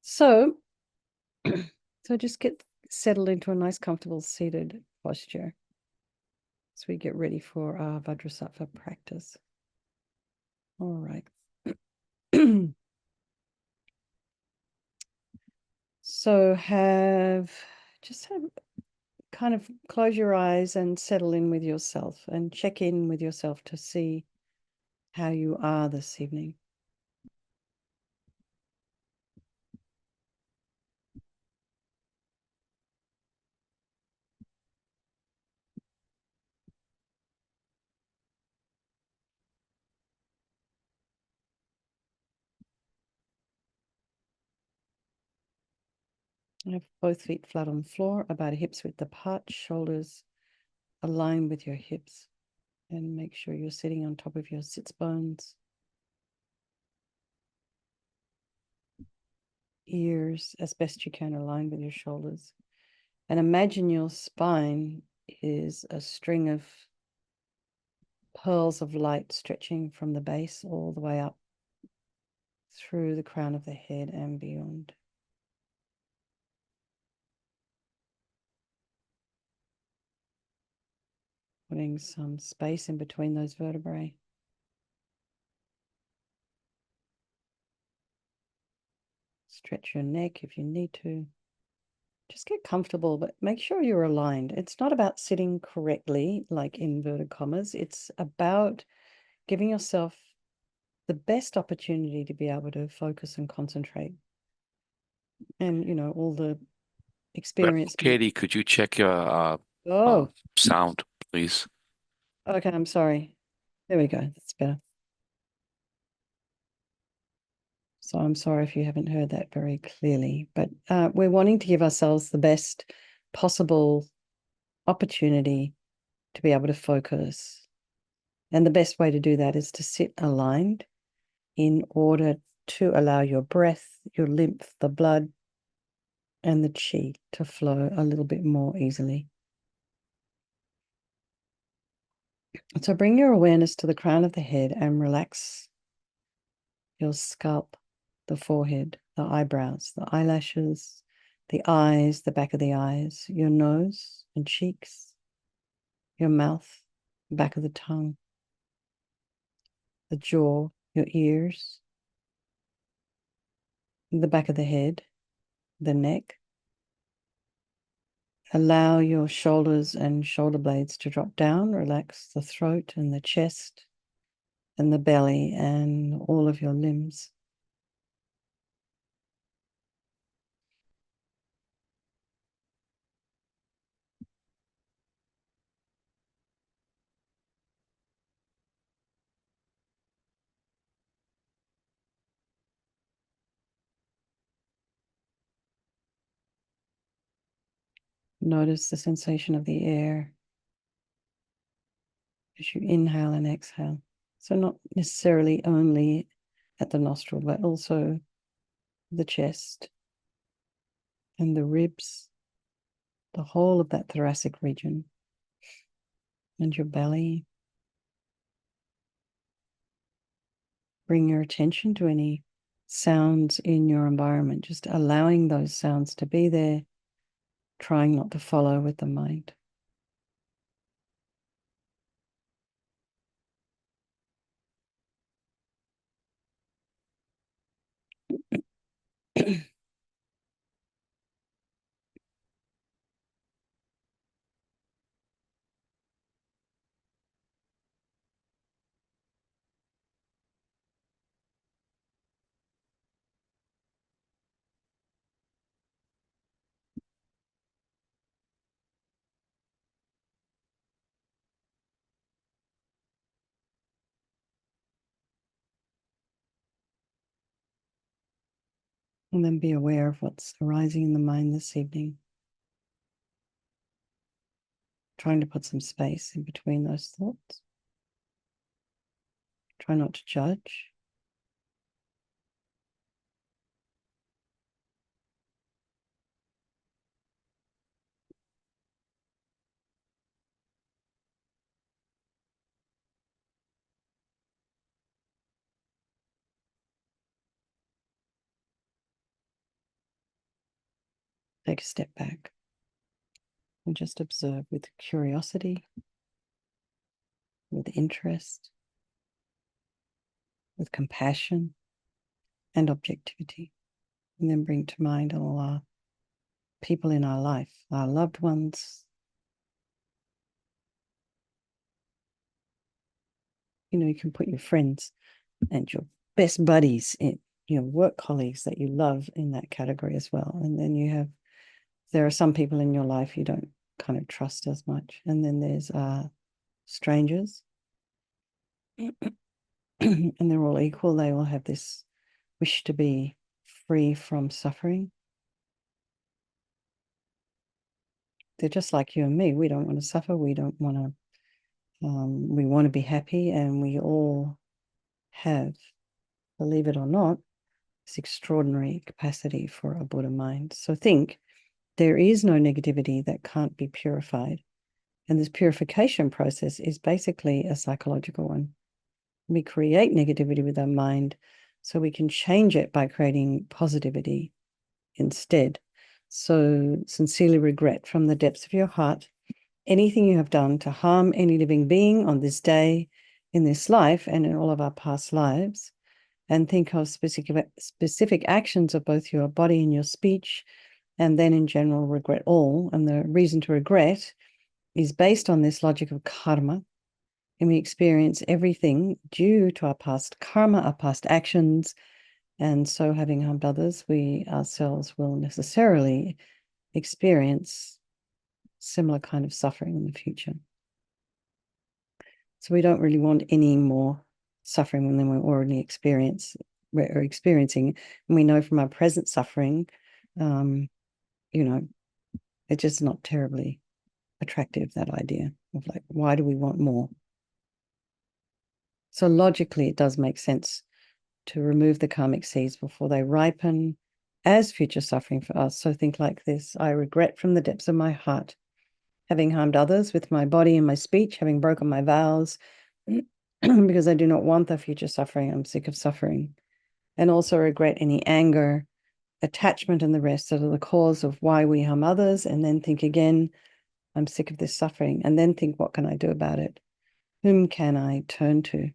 So, so just get settled into a nice, comfortable seated posture as we get ready for our Vajrasattva practice. All right. So just have kind of close your eyes and settle in with yourself and check in with yourself to see how you are this evening. Have both feet flat on the floor, about hips width apart, shoulders aligned with your hips, and make sure you're sitting on top of your sits bones. Ears as best you can aligned with your shoulders. And imagine your spine is a string of pearls of light stretching from the base all the way up through the crown of the head and beyond. Putting some space in between those vertebrae. Stretch your neck if you need to. Just get comfortable, but make sure you're aligned. It's not about sitting correctly, like inverted commas. It's about giving yourself the best opportunity to be able to focus and concentrate. And, all the experience. Katy, could you check your Oh, sound, please? okay. I'm sorry. There we go. That's better. So I'm sorry if you haven't heard that very clearly, but we're wanting to give ourselves the best possible opportunity to be able to focus. And the best way to do that is to sit aligned in order to allow your breath, your lymph, the blood, and the chi to flow a little bit more easily. So bring your awareness to the crown of the head and relax your scalp, the forehead, the eyebrows, the eyelashes, the eyes, the back of the eyes, your nose and cheeks, your mouth, back of the tongue, the jaw, your ears, the back of the head, the neck. Allow your shoulders and shoulder blades to drop down. Relax the throat and the chest and the belly and all of your limbs. Notice the sensation of the air as you inhale and exhale. So not necessarily only at the nostril, but also the chest and the ribs, the whole of that thoracic region, and your belly. Bring your attention to any sounds in your environment, just allowing those sounds to be there, trying not to follow with the mind. And then be aware of what's arising in the mind this evening. Trying to put some space in between those thoughts. Try not to judge. Take a step back and just observe with curiosity, with interest, with compassion and objectivity. And then bring to mind all our people in our life, our loved ones. You can put your friends and your best buddies in, your work colleagues that you love in that category as well. And then there are some people in your life you don't kind of trust as much. And then there's strangers. And they're all equal. They all have this wish to be free from suffering. They're just like you and me. We don't want to suffer. We don't want to, we want to be happy. And we all have, believe it or not, this extraordinary capacity for a Buddha mind. So think, there is no negativity that can't be purified. And this purification process is basically a psychological one. We create negativity with our mind so we can change it by creating positivity instead. So sincerely regret from the depths of your heart anything you have done to harm any living being on this day, in this life, and in all of our past lives. And think of specific actions of both your body and your speech, and then in general regret all. And the reason to regret is based on this logic of karma. And we experience everything due to our past karma, our past actions. And so having harmed others, we ourselves will necessarily experience similar kind of suffering in the future. So we don't really want any more suffering than we're already experiencing. And we know from our present suffering, it's just not terribly attractive, that idea of like, why do we want more? So logically, it does make sense to remove the karmic seeds before they ripen as future suffering for us. So think like this: I regret from the depths of my heart having harmed others with my body and my speech, having broken my vows, because I do not want the future suffering. I'm sick of suffering. And also regret any anger, attachment, and the rest that are the cause of why we harm others. And then think again, I'm sick of this suffering. And then think, what can I do about it? Whom can I turn to?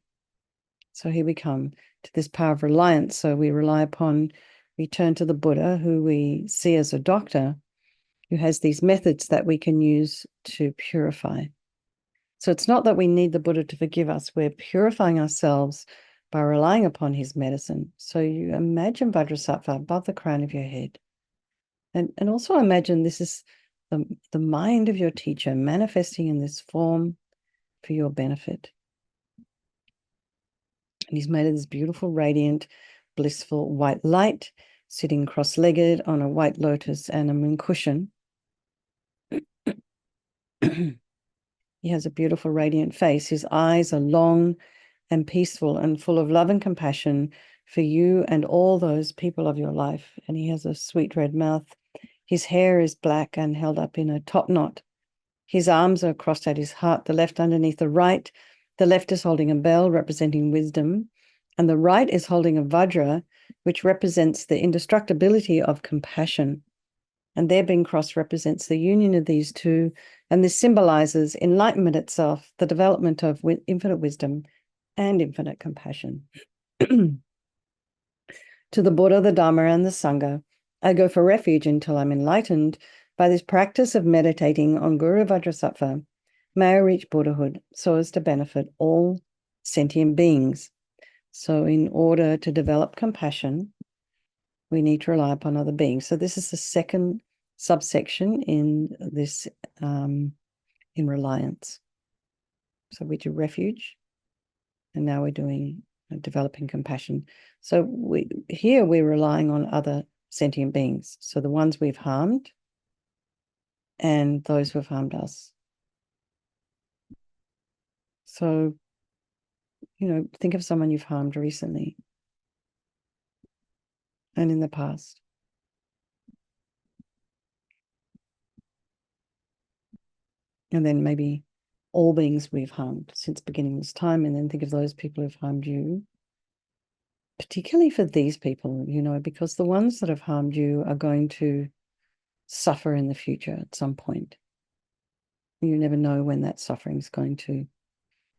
So here we come to this power of reliance. So we turn to the Buddha, who we see as a doctor, who has these methods that we can use to purify. So it's not that we need the Buddha to forgive us. We're purifying ourselves by relying upon his medicine. So you imagine Vajrasattva above the crown of your head. And also imagine this is the mind of your teacher manifesting in this form for your benefit. And he's made of this beautiful, radiant, blissful white light, sitting cross-legged on a white lotus and a moon cushion. He has a beautiful, radiant face. His eyes are long and peaceful and full of love and compassion for you and all those people of your life. And he has a sweet red mouth. His hair is black and held up in a top knot. His arms are crossed at his heart, the left underneath the right. The left is holding a bell representing wisdom, and the right is holding a vajra, which represents the indestructibility of compassion. And their being crossed represents the union of these two, and this symbolizes enlightenment itself, the development of infinite wisdom and infinite compassion. To the Buddha, the Dharma, and the Sangha, I go for refuge until I'm enlightened by this practice of meditating on Guru Vajrasattva. May I reach Buddhahood so as to benefit all sentient beings. So in order to develop compassion, we need to rely upon other beings. So this is the second subsection in this, in reliance. So we do refuge, and now we're doing developing compassion. So we're relying on other sentient beings. So the ones we've harmed and those who have harmed us. So, think of someone you've harmed recently and in the past. And then maybe all beings we've harmed since beginning this time, and then think of those people who've harmed you. Particularly for these people, because the ones that have harmed you are going to suffer in the future at some point. You never know when that suffering is going to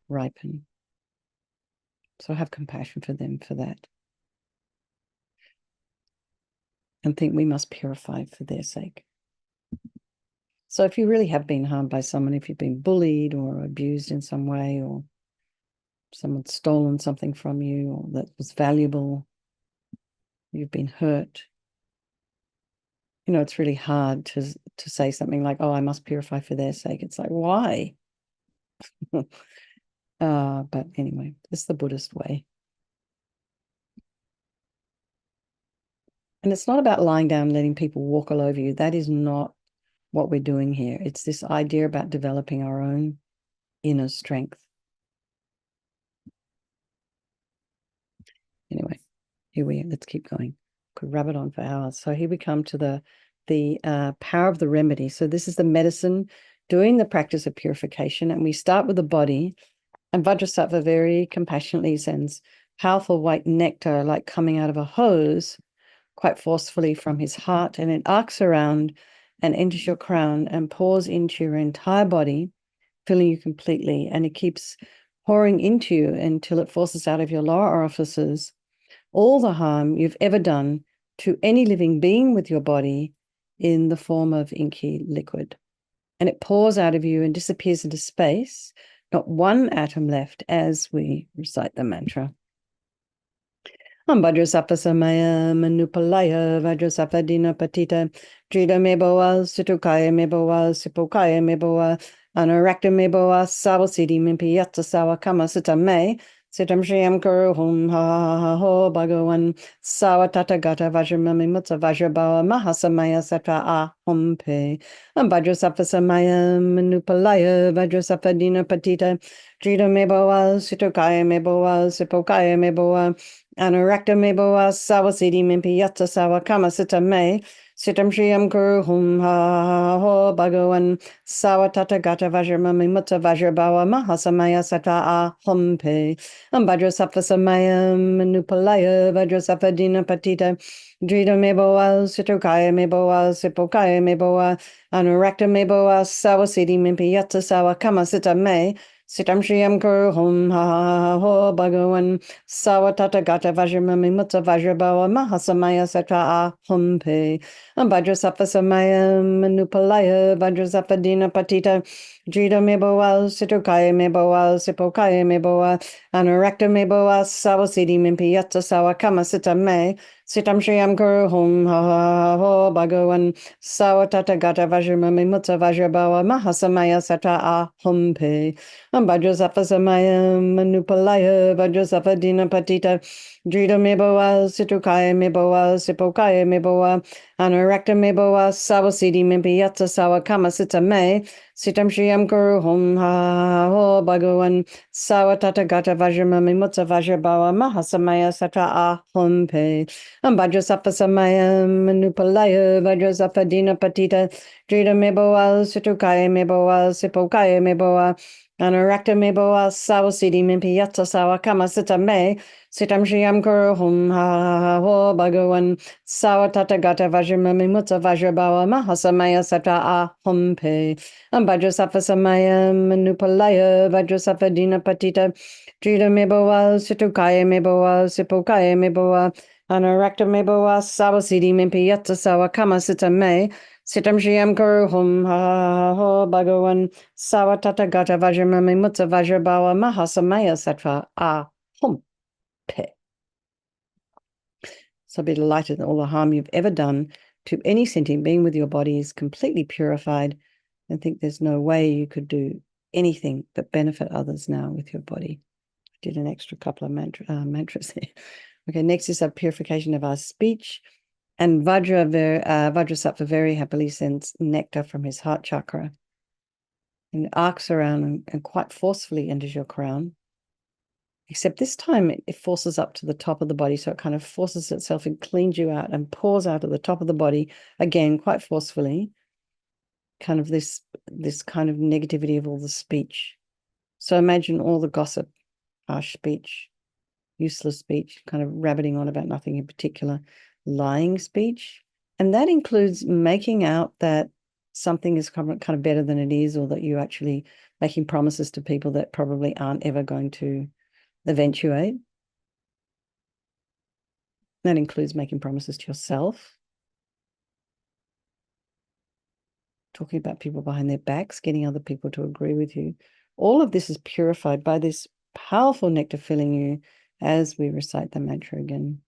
ripen. So have compassion for them for that. And think we must purify for their sake. So if you really have been harmed by someone, if you've been bullied or abused in some way, or someone's stolen something from you or that was valuable, you've been hurt, you know, it's really hard to say something like, oh, I must purify for their sake. It's like, why? But anyway, it's the Buddhist way. And it's not about lying down and letting people walk all over you. That is not what we're doing here. It's this idea about developing our own inner strength. Anyway, let's keep going. Could rub it on for hours. So here we come to the power of the remedy. So this is the medicine doing the practice of purification. And we start with the body. And Vajrasattva very compassionately sends powerful white nectar like coming out of a hose quite forcefully from his heart. And it arcs around and enters your crown and pours into your entire body, filling you completely. And it keeps pouring into you until it forces out of your lower orifices all the harm you've ever done to any living being with your body in the form of inky liquid. And it pours out of you and disappears into space, not one atom left as we recite the mantra. Vajrasattva samaya manupalaya Vajrasattva dina patita Drida meboa Situkaya meboa Sipokaya meboa Anarakta meboa Sawasiti mimpiyatsa sawa kama sita me Sitam Shriyam Kuru Hum Ha Ho Bhagawan Sawa Tata Gata Vajramami Mutsa Vajrabawa Mahasamaya Satra A Hum Pe Vajrasattva samaya manupalaya Vajrasattva dina patita Drida meboa Situkaya meboa Sipokaya meboa Anarakta meboa Sawasiti mimpiyatsa sawa kama sita me Sitam Shriyam Kuru Hum Ha Ho Bhagawan Sawa Tata Gata Vajramami Mutsa Vajrabawa Mahasamaya Satra A Hum Pe Vajrasattva samaya manupalaya Vajrasattva dina patita Drida meboa Situkaya meboa Sipokaya meboa Anarakta meboa Sawasiti mimpiyatsa sawa kama sita me Sitam Shriyam Kuru Hum Ha Ho Bhagawan Sawa Tata Gata Vajramami Mutsa Vajrabawa Mahasamaya Satra A Hum Pe Vajrasattva samaya manupalaya Vajrasattva dina patita Drida meboa Situkaya meboa Sipokaya meboa Anarakta meboa Sawasiti mimpiyatsa sawa kama sita me Sitam Shriyam Kuru Hum Ha Ho Bhagawan Sawa Tata Gata Vajramami Mutsa Vajrabawa Mahasamaya Satra A Hum Pe Vajrasattva samaya manupalaya Vajrasattva dina patita Drida meboa Situkaya meboa Sipokaya meboa Anarakta meboa Sawasiti mimpiyatsa sawa kama sita me Sitam Shriyam Kuru Hum Ha Ho Bhagawan Sawa Tata Gata Vajramami Mutsa Vajrabawa Mahasamaya Satra A Hum Pe Vajrasattva samaya manupalaya Vajrasattva dina patita Drida meboa Situkaya meboa Sipokaya meboa Anarakta meboa Sawasiti mimpiyatsa sawa kama sita me Sitam Shriyam Kuru Hum Ha Ho Bhagawan Sawa Tata Gata Vajramami Mutsa Vajrabawa Mahasamaya Satra A Hum Pe Vajrasattva samaya manupalaya Vajrasattva dina patita Drida meboa Situkaya meboa Sipokaya meboa Anarakta meboa Sawasiti mimpiyatsa sawa kama sita me Sitam Shriyam Kuru Hum Ha Ho Bhagawan Sawa Tata Gata Vajramami Mutsa Vajrabawa Mahasamaya Satra A Hum Pe. So be delighted that all the harm you've ever done to any sentient being with your body is completely purified, and think there's no way you could do anything but benefit others now with your body. I did an extra couple of mantras there. Okay, next is our purification of our speech. And Vajrasattva very happily sends nectar from his heart chakra and arcs around and quite forcefully enters your crown. Except this time it forces up to the top of the body. So it kind of forces itself and cleans you out and pours out at the top of the body, again, quite forcefully. Kind of this kind of negativity of all the speech. So imagine all the gossip, harsh speech, useless speech, kind of rabbiting on about nothing in particular, lying speech, And that includes making out that something is kind of better than it is, or that you're actually making promises to people that probably aren't ever going to eventuate. That includes making promises to yourself, talking about people behind their backs, getting other people to agree with you. All of this is purified by this powerful nectar filling you as we recite the mantra again.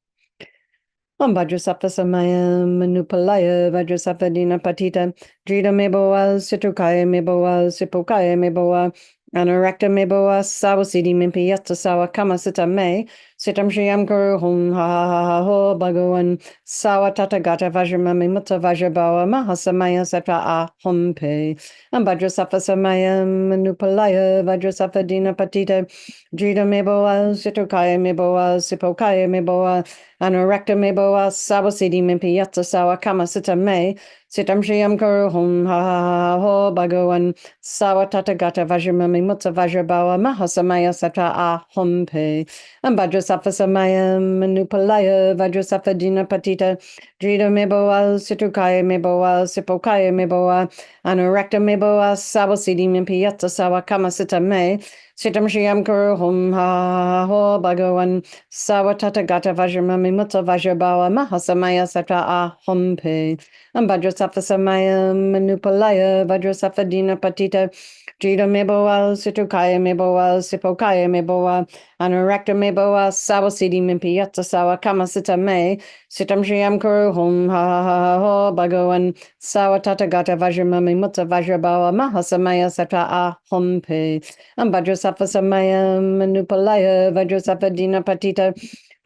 Om Vajrasattva Samaya Manupalaya Vajrasattva Dina Patita Drita Meboa Situkaya Meboa Sipokaya Meboa Anarakta Meboa Sawasidi Mimpi Yatsa Sawa Kama Sita Me Sitam Shriyam Guru Hum Ha Ha Ha Ha Ho Bhagawan Sawa Tata Gata Vajramami Mutta Vajrabawa Mahasamaya Satra Ah Hum Pe Om Vajrasattva Samaya Manupalaya Vajrasattva Dina Patita Drita Meboa Situkaya Meboa Sipokaya Meboa Anarakta Meboa Sawasidi Mimpi Yatsa Sawa Kama Sita Me Sitam Shriyam Guru Hum Ha Ha Ha Ho Bhagawan Sawa Tata Gata Vajramami Mutta Vajrabawa Mahasamaya Satra Ah Hum Pe Am Vajrasattva Samaya Manupalaya Vajrasattva Dina Patita Drita Meboa Situkaya Meboa Sipokaya Meboa Anarakta Meboa Sawasidi Mimpi Yatsa Sawa Kama Sita Me Sitam Shriyam Guru Hum Ha Ha Ha Ho Bhagawan Sawa Tata Gata Vajramami Mutta Vajrabawa Mahasamaya Satra Ah Hum Pe Am Vajrasattva Samaya Manupalaya Vajrasattva Dina Patita Drita Meboa Situkaya Meboa Sipokaya Meboa Anarakta Meboa Sawasidi Mimpi Yatsa Sawa Kama Sita Me Sitam Shriyam Guru Hum Ha Ha Ha Ho Bhagawan Sawa Tata Gata Vajramami Mutta Vajrabawa Mahasamaya Satra Ah Hum Pe Am Vajrasattva Samaya Manupalaya Vajrasattva Dina Patita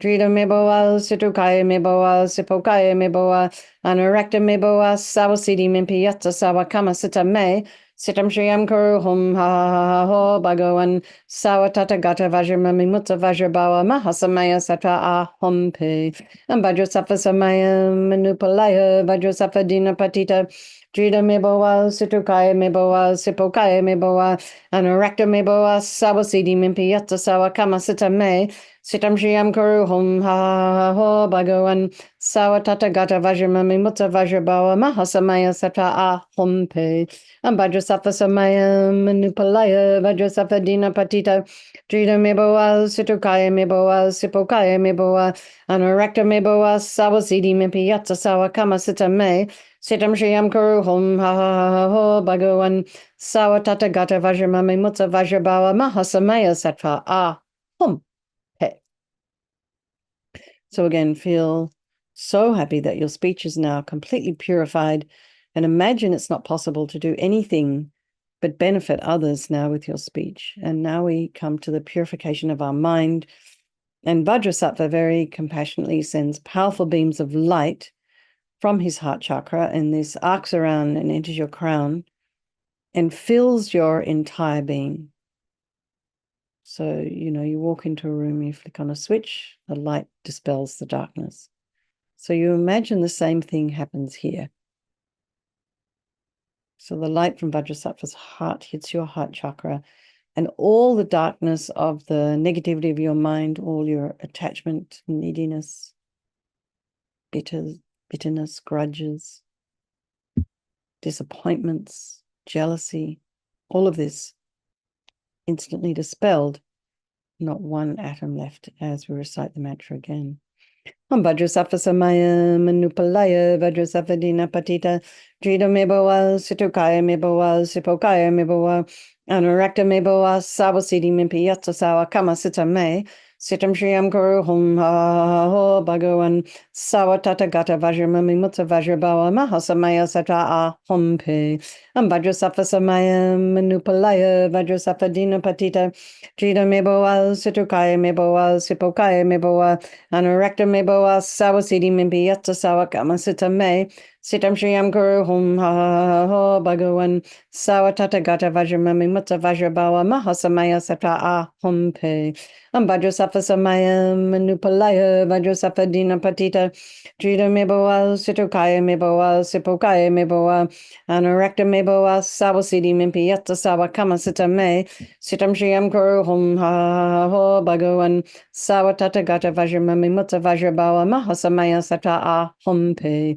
Drita Meboa Situkaya Meboa Sipokaya Meboa Anarakta Meboa Sawasidi Mimpi Yatsa Sawa Kama Sita Me Sitam Shriyam Guru Hum Ha Ha Ha Ho Bhagawan Sawa Tata Gata Vajramami Mutta Vajrabawa Mahasamaya Satra Ah Hum Pe Am Vajrasattva Samaya Manupalaya Vajrasattva Dina Patita Drita Meboa Situkaya Meboa Sipokaya Meboa Anarakta Meboa Sawasidi Mimpi Yatsa Sawa Kama Sita Me Sitam Shriyam Guru Hum Ha Ha Ha Ho Bhagawan Sawa Tata Gata Vajramami Mutta Vajrabawa Mahasamaya Satra Ah Hum Pe Am Vajrasattva Samaya Manupalaya Vajrasattva Dina Patita Drita Meboa Situkaya Meboa Sipokaya Meboa Anarakta Meboa Sawasidi Mimpi Yatsa Sawa Kama Sita Me Sitam Shriyam Guru Hum Ha Ha Ha Ho Bhagawan Sawa Tata Gata Vajramami Mutta Vajrabawa Mahasamaya Satra Ah Hum Pe. So again, feel so happy that your speech is now completely purified, and imagine it's not possible to do anything but benefit others now with your speech. And now we come to the purification of our mind. And Vajrasattva very compassionately sends powerful beams of light from his heart chakra, and this arcs around and enters your crown and fills your entire being. So, you walk into a room, you flick on a switch, the light dispels the darkness. So you imagine the same thing happens here. So the light from Vajrasattva's heart hits your heart chakra, and all the darkness of the negativity of your mind, all your attachment, neediness, bitterness, grudges, disappointments, jealousy, all of this instantly dispelled. Not one atom left as we recite the mantra again. Om Vajrasattva Samaya Manupalaya Vajrasattva Dina Patita Drita Meboa Situkaya Meboa Sipokaya Meboa Anarakta Meboa Sawasidi Mimpi Yatsa Sawa Kama Sita Me Sitam Shriyam Guru Hum Ha Ha Ha Ho Bhagawan Sawa Tata Gata Vajramami Mutta Vajrabawa Mahasamaya Satra Ah Hum Pe Am Vajrasattva Samaya Manupalaya Vajrasattva Dina Patita Drita Meboa Situkaya Meboa Sipokaya Meboa Anarakta Meboa Sawasidi Mimpi Yatsa Sawa Kama Sita Me Sitam Shriyam Guru Hum Ha Ha Ha Ho Bhagawan Sawa Tata Gata Vajramami Mutta Vajrabawa Mahasamaya Satra Ah Hum Pe Am Vajrasattva Samaya Manupalaya Vajrasattva Dina Patita Drita Meboa Situkaya Meboa Sipokaya Meboa Anarakta Meboa Sawasidi Mimpi Yatsa Sawa Kama Sita Me Sitam Shriyam Guru Hum Ha Ha Ha Ho Bhagawan Sawa Tata Gata Vajramami Mutta Vajrabawa Mahasamaya Satra Ah Hum Pe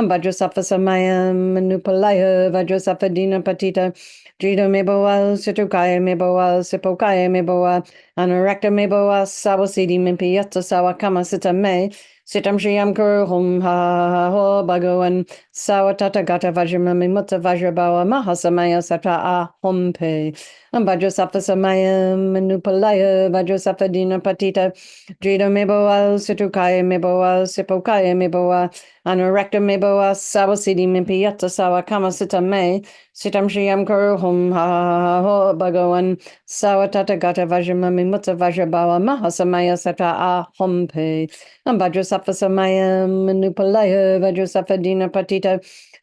Vajrasattva Samayam Manupalaya Vajrasattva Dina Patita Drita Meboa Situkaya Meboa Sipokaya Meboa Anurakta Meboa Sawasidi Mimpiyata Sawakama Sita Me Sitam Shriam Kuru Hum Ha Ho Bhagavan Sawatata Gata Vajramami Mutta Vajrabawa Mahasamaya Satra A Hompe Vajrasattva Samayam Manupalaya Vajrasattva Dina Patita Drita Meboa Situkaya Meboa Sipokaya Meboa Anurakta Meboa Sawasidi Mimpiyata Sawakama Sita Me Sitam Shriam Kuru Hum Ha Ho Bhagavan Sawatata Gata Vajramami Mutta Vajrabawa Mahasamaya Satra A Hompe Vajrasattva Samayam Manupalaya Vajrasattva Dina Patita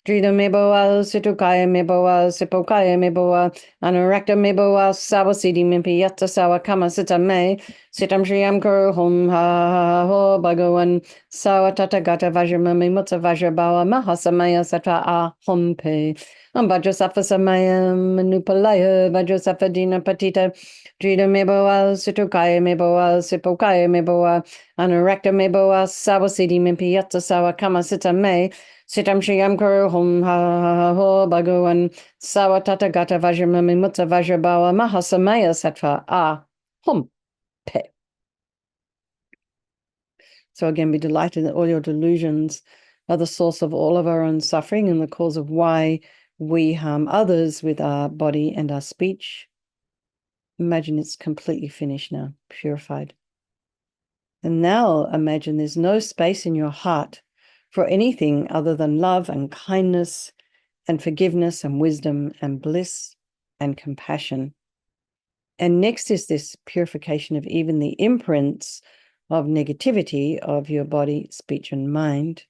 Drita Meboa Situkaya Meboa Sipokaya Meboa Anurakta Meboa Sawasidi Mimpiyata Sawakama Sita Me Sitam Shriam Kuru Hum Ha Ho Bhagavan Sawatata Gata Vajramami Mutta Vajrabawa Mahasamaya Satra A Hompe Vajrasattva Samayam Manupalaya Vajrasattva Dina Patita Drita Meboa Situkaya Meboa Sipokaya Meboa Anurakta Meboa Sawasidi Mimpiyata Sawakama Sita Me Sitam Shriam Kuru Hum Ha Ho Bhagavan Sawatata Gata Vajramami Mutta Vajrabawa Mahasamaya Satra A Hompe. So again, be delighted that all your delusions are the source of all of our own suffering and the cause of why we harm others with our body and our speech. Imagine it's completely finished now, purified. And now imagine there's no space in your heart for anything other than love and kindness and forgiveness and wisdom and bliss and compassion. And next is this purification of even the imprints of negativity of your body, speech, and mind.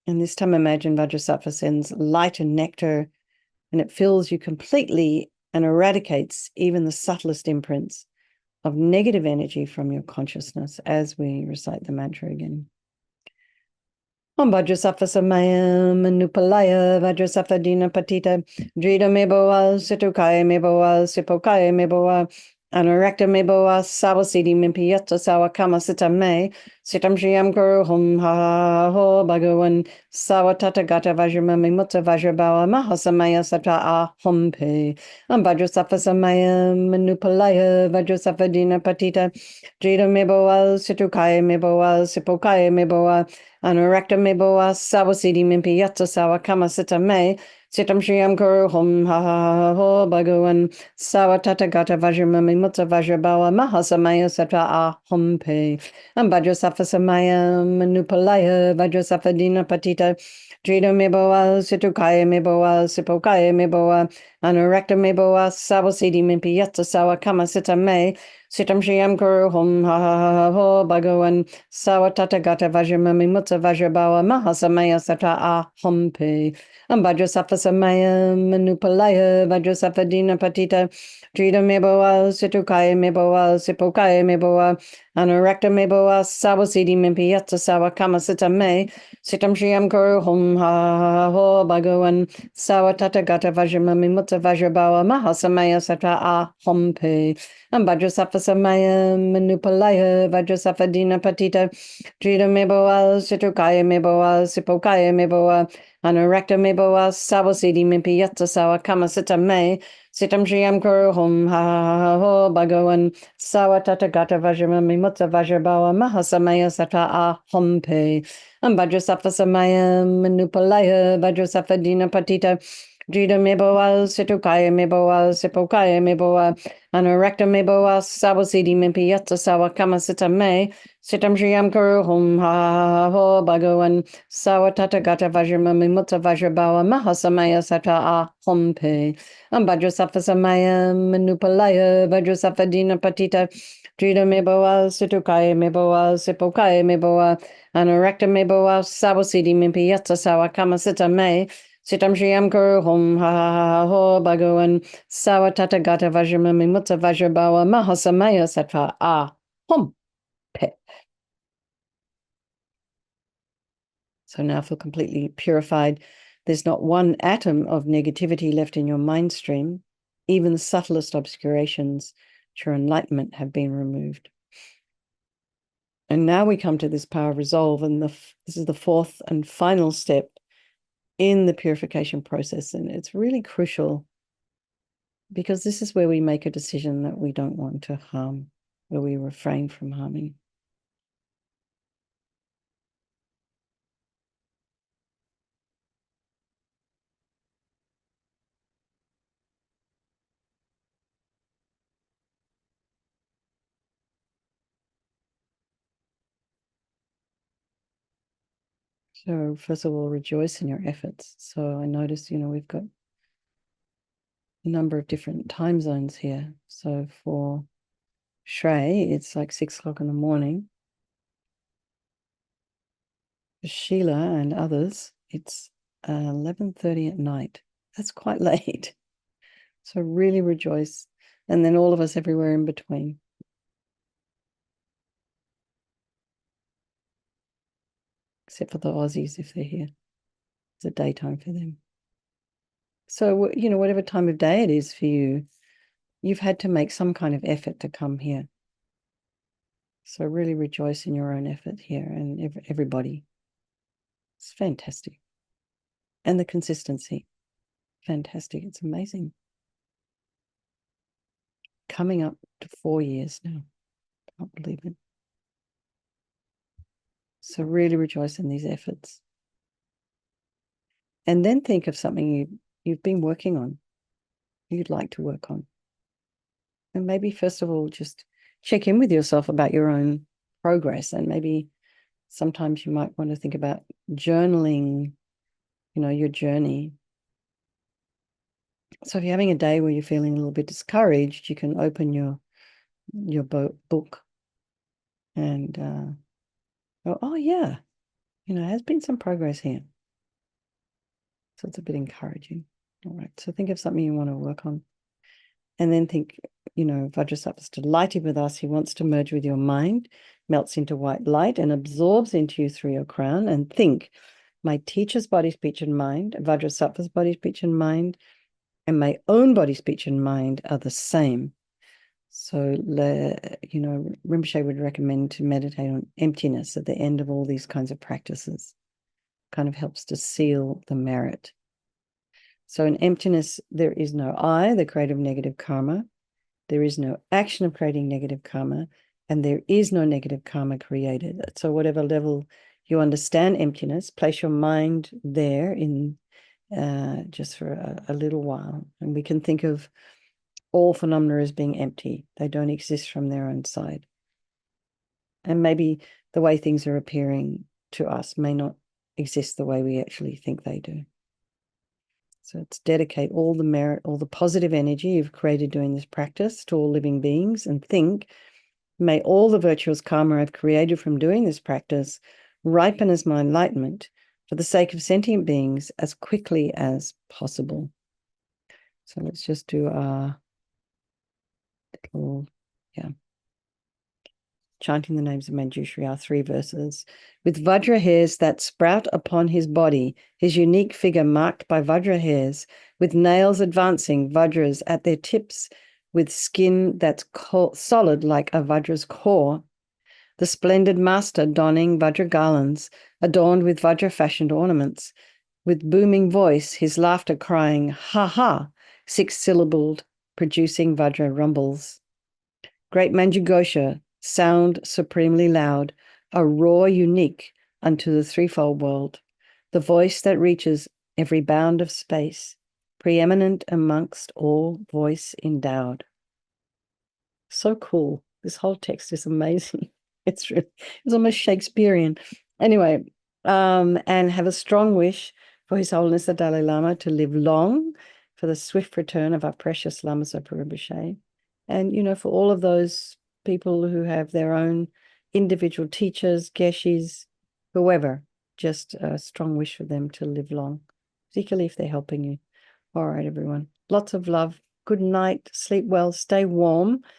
And this time imagine Vajrasattva sends light and nectar, and it fills you completely and eradicates even the subtlest imprints of negative energy from your consciousness as we recite the mantra again. Om Vajrasattva Samayam Manupalaya Vajrasattva Dina Patita Drita Meboa Situkaya Meboa Sipokaya Meboa Anurakta Meboa Sawasidi Mimpiyata Sawakama Sita Me Sitam Shriam Kuru Hum Ha Ho Bhagavan Sawatata Gata Vajramami Mutta Vajrabawa Mahasamaya Satra A Hompe Vajrasattva Samayam Manupalaya Vajrasattva Dina Patita Drita Meboa Situkaya Meboa Sipokaya Meboa Anurakta Meboa Sawasidi Mimpiyata Sawakama Sita Me Sitam Shriam Kuru Hum Ha Ho Bhagavan Sawatata Gata Vajramami Mutta Vajrabawa Mahasamaya Satra A Hompe Vajrasattva Samayam Manupalaya Vajrasattva Dina Patita Drita Meboa Situkaya Meboa Sipokaya Meboa Anurakta Meboa Sawasidi Mimpiyata Sawakama Sita Me Sitam Shriam Kuru Hum Ha Ho Bhagavan Sawatata Gata Vajramami Mutta Vajrabawa Mahasamaya Satra A Hompe Vajrasattva Samayam Manupalaya Vajrasattva Dina Patita Drita Meboa Situkaya Meboa Sipokaya Meboa Anurakta Meboa Sawasidi Mimpiyata Sawakama Sita Me Sitam Shriam Kuru Hum Ha Ho Bhagavan Sawatata Gata Vajramami Mutta Vajrabawa Mahasamaya Satra A Hompe Vajrasattva Samayam Manupalaya Vajrasattva Dina Patita Drita Meboa Situkaya Meboa Sipokaya Meboa Anurakta Meboa Sawasidi Mimpiyata Sawakama Sita Me Sitam Shriam Kuru Hum Ha Ho Bhagavan Sawatata Gata Vajramami Mutta Vajrabawa Mahasamaya Satra A Hompe Vajrasattva Samayam Manupalaya Vajrasattva Dina Patita Drita Meboa Situkaya Meboa Sipokaya Meboa Anurakta Meboa Sawasidi Mimpiyata Sawakama Sita Me Sitam Shriam Kuru Hum Ha Ho Bhagavan Sawatata Gata Vajramami Mutta Vajrabawa Mahasamaya Satra A Hompe Vajrasattva Samayam Manupalaya Vajrasattva Dina Patita Drita Meboa Situkaya Meboa Sipokaya Meboa Anurakta Meboa Sawasidi Mimpiyata Sawakama Sita Me Sitam Shriam Kuru Hum Ha Ho Bhagavan Sawatata Gata Vajramami Mutta Vajrabawa Mahasamaya Satra A Hompe. So now feel completely purified. There's not one atom of negativity left in your mind stream. Even the subtlest obscurations to your enlightenment have been removed. And now we come to this power of resolve, and this is the fourth and final step in the purification process. And it's really crucial because this is where we make a decision that we don't want to harm, where we refrain from harming. So first of all, rejoice in your efforts. So I notice, we've got a number of different time zones here. So for Shrey, it's like 6 o'clock in the morning. For Sheila and others, it's 11:30 at night. That's quite late. So really rejoice. And then all of us everywhere in between. Except for the Aussies, if they're here. It's a daytime for them. So, whatever time of day it is for you, you've had to make some kind of effort to come here. So really rejoice in your own effort here and everybody. It's fantastic. And the consistency. Fantastic. It's amazing. Coming up to 4 years now. Can't believe it. So really rejoice in these efforts. And then think of something you've been working on, you'd like to work on. And maybe first of all, just check in with yourself about your own progress. And maybe sometimes you might want to think about journaling, your journey. So if you're having a day where you're feeling a little bit discouraged, you can open your book and go, oh yeah, there's been some progress here. So it's a bit encouraging. All right. So think of something you want to work on. And then think, Vajrasattva is delighted with us. He wants to merge with your mind, melts into white light and absorbs into you through your crown. And think, my teacher's body, speech, and mind, Vajrasattva's body, speech, and mind, and my own body, speech, and mind are the same. So, Rinpoche would recommend to meditate on emptiness at the end of all these kinds of practices. Kind of helps to seal the merit. So in emptiness, there is no I, the creator of negative karma. There is no action of creating negative karma, and there is no negative karma created. So whatever level you understand emptiness, place your mind there in just for a little while. And we can think of all phenomena as being empty. They don't exist from their own side. And maybe the way things are appearing to us may not exist the way we actually think they do. So it's dedicate all the merit, all the positive energy you've created doing this practice to all living beings, and think, may all the virtuous karma I've created from doing this practice ripen as my enlightenment for the sake of sentient beings as quickly as possible. So let's just do our little, chanting the names of Manjushri, our 3 verses. With Vajra hairs that sprout upon his body, his unique figure marked by Vajra hairs, with nails advancing, Vajras at their tips, with skin that's solid like a Vajra's core, the splendid master donning Vajra garlands, adorned with Vajra-fashioned ornaments, with booming voice, his laughter crying, ha ha, 6-syllabled, producing Vajra rumbles. Great Manjughosha, sound supremely loud, a roar unique unto the threefold world, the voice that reaches every bound of space, preeminent amongst all voice endowed. So cool. This whole text is amazing. It's almost Shakespearean. Anyway, and have a strong wish for His Holiness the Dalai Lama to live long, for the swift return of our precious Lama Zopa Rinpoche, and for all of those people who have their own individual teachers, geshis, whoever, just a strong wish for them to live long, particularly if they're helping you. All right, everyone. Lots of love. Good night. Sleep well. Stay warm.